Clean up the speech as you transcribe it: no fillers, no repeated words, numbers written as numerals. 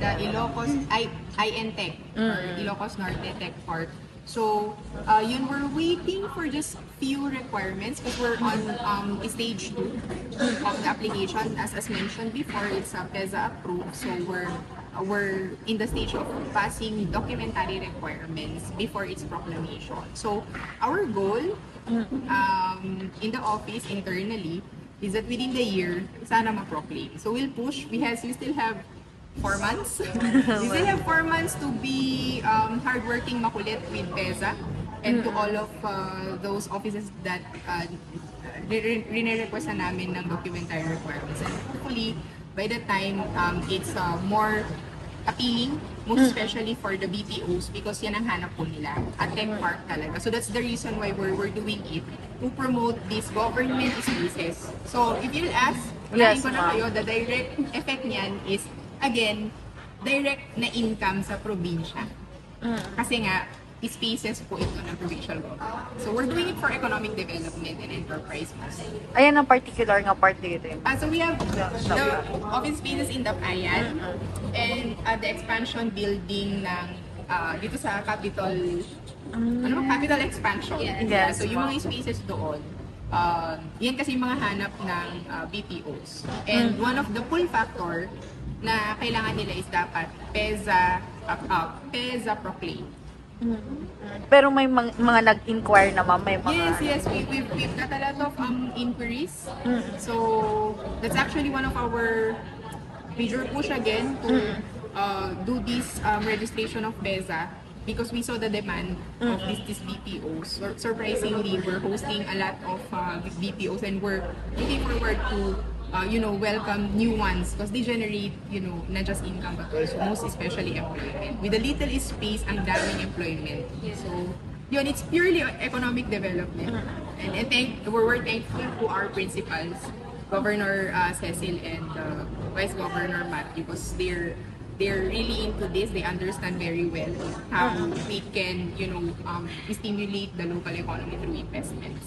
the Ilocos INTech or Ilocos Norte Tech Park. So, yun, we're waiting for just few requirements because we're on stage 2 of the application. As mentioned before, it's a PEZA approved. So, we're in the stage of passing documentary requirements before its proclamation. So, our goal in the office internally is that within the year, sana ma-proclaim. So, we'll push. We still have 4 months. We still have 4 months to be hardworking, makulit with PEZA and to all of those offices that rin-request na namin ng documentary requirements. And hopefully, by the time it's more appealing, most especially for the BPOs because yan ang hanap po nila at Tech Park talaga. So that's the reason why we're doing it to promote these government spaces. So if you'll ask, Yes, ko na kayo, the direct effect niyan is again, direct na income sa probinsya. Kasi nga, spaces po ito ng provincial government. So we're doing it for economic development and enterprise mas. Ayan ang particular nga part dito. So we have the office spaces in Dapayan and the expansion building ng dito sa Capitol, Capital Expansion. Yes, So yung mga spaces doon, yan kasi yung mga hanap ng BPOs. And one of the pull factor na kailangan nila is dapat PEZA proclaim. Pero may mga nag-inquire naman, may mga... Yes, we've got a lot of inquiries. So that's actually one of our major push again to do this registration of PEZA because we saw the demand of these BPOs. Surprisingly, we're hosting a lot of BPOs and we're looking forward to welcome new ones because they generate, not just income but also most especially employment. With a little space, ang daming employment. So, yun, it's purely economic development. And we're thankful to our principals, Governor Cecil and Vice Governor Matt because they're really into this. They understand very well how we can, stimulate the local economy through investments.